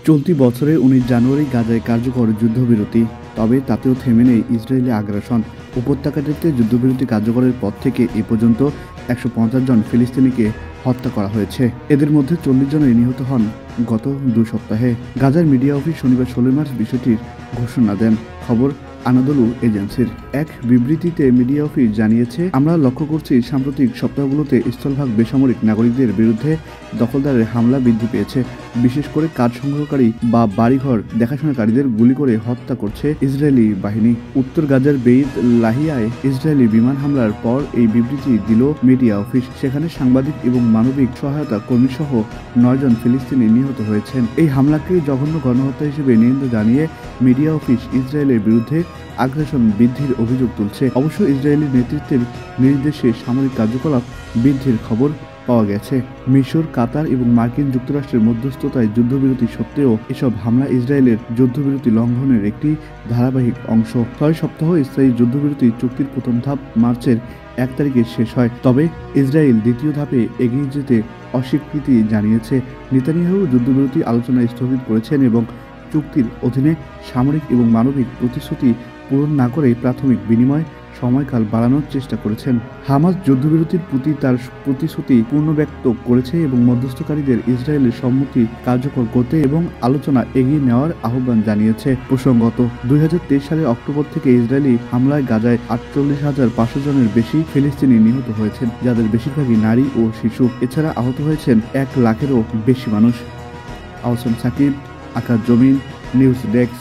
চলতি বছরের ১৯ জানুয়ারি গাজায় কার্যকর যুদ্ধবিরতি, তবে তাতেও থেমে নেই ইসরায়েলি আগ্রাসন। উপত্যকাটিতে যুদ্ধবিরতি কার্যকরের পর থেকে এ পর্যন্ত ১৫০ জন ফিলিস্তিনিকে হত্যা করা হয়েছে। এদের মধ্যে ৪০ জনের নিহত হন গত ২ সপ্তাহে। গাজার মিডিয়া অফিস শনিবার ১৬ মার্চ বিষয়টির ঘোষণা দেন। খবর আনাদোলু এজেন্সির এক বিবৃতিতে মিডিয়া অফিস জানিয়েছে, আমরা লক্ষ্য করছি সাম্প্রতিক সপ্তাহগুলোতে স্থলভাগ বেসামরিক নাগরিকদের বিরুদ্ধে দখলদারের হামলা বৃদ্ধি পেয়েছে। বিশেষ করে কাঠ সংগ্রহকারী বা বাড়িঘর দেখাশোনাকারীদের গুলি করে হত্যা করছে ইসরায়েলি বাহিনী। উত্তর গাজার বেইত লাহিয়ায় ইসরায়েলি বিমান হামলার পর এই বিবৃতি দিল মিডিয়া অফিস। সেখানে সাংবাদিক এবং মানবিক সহায়তা কর্মী সহ ৯ জন ফিলিস্তিনি নিহত হয়েছেন। এই হামলাকে জঘন্য গণহত্যা হিসেবে নিন্দা জানিয়ে মিডিয়া অফিস ইসরায়েলের বিরুদ্ধে আগ্রাসন বৃদ্ধির অভিযোগ তুলছে। অবশ্য ইসরায়েলি নেতৃত্বের নির্দেশে সামরিক কার্যকলাপ বৃদ্ধির খবর পাওয়া গেছে। মিশর, কাতার এবং মার্কিন যুক্তরাষ্ট্রের মধ্যস্থতায় যুদ্ধবিরতি সত্ত্বেও এসব হামলা ইসরায়েলের যুদ্ধবিরতি লঙ্ঘনের একটি ধারাবাহিক অংশ। ৬ সপ্তাহ স্থায়ী যুদ্ধবিরতি চুক্তির প্রথম ধাপ মার্চের ১ তারিখে শেষ হয়। তবে ইসরায়েল দ্বিতীয় ধাপে এগিয়ে যেতে অস্বীকৃতি জানিয়েছে। নেতানিয়াহু যুদ্ধবিরতি আলোচনা স্থগিত করেছেন এবং চুক্তির অধীনে সামরিক এবং মানবিক প্রতিশ্রুতি পূরণ না করে প্রাথমিক বিনিময় সময়কাল বাড়ানোর চেষ্টা করেছেন। হামাস যুদ্ধবিরতির প্রতি তার প্রতিশ্রুতি পুনর্ব্যক্ত করেছে এবং মধ্যস্থকারীদের ইসরায়েলের সম্মতি কার্যকর করতে এবং আলোচনা এগিয়ে নেওয়ার আহ্বান জানিয়েছে। প্রসঙ্গত, ২০২৩ সালের অক্টোবর থেকে ইসরায়েলি হামলায় গাজায় ৪৮,৫০০ জনের বেশি ফিলিস্তিনি নিহত হয়েছেন, যাদের বেশিরভাগই নারী ও শিশু। এছাড়া আহত হয়েছেন ১ লাখেরও বেশি মানুষ। আহসান সাকিব, আকাশ জমিন, নিউজ ডেস্ক।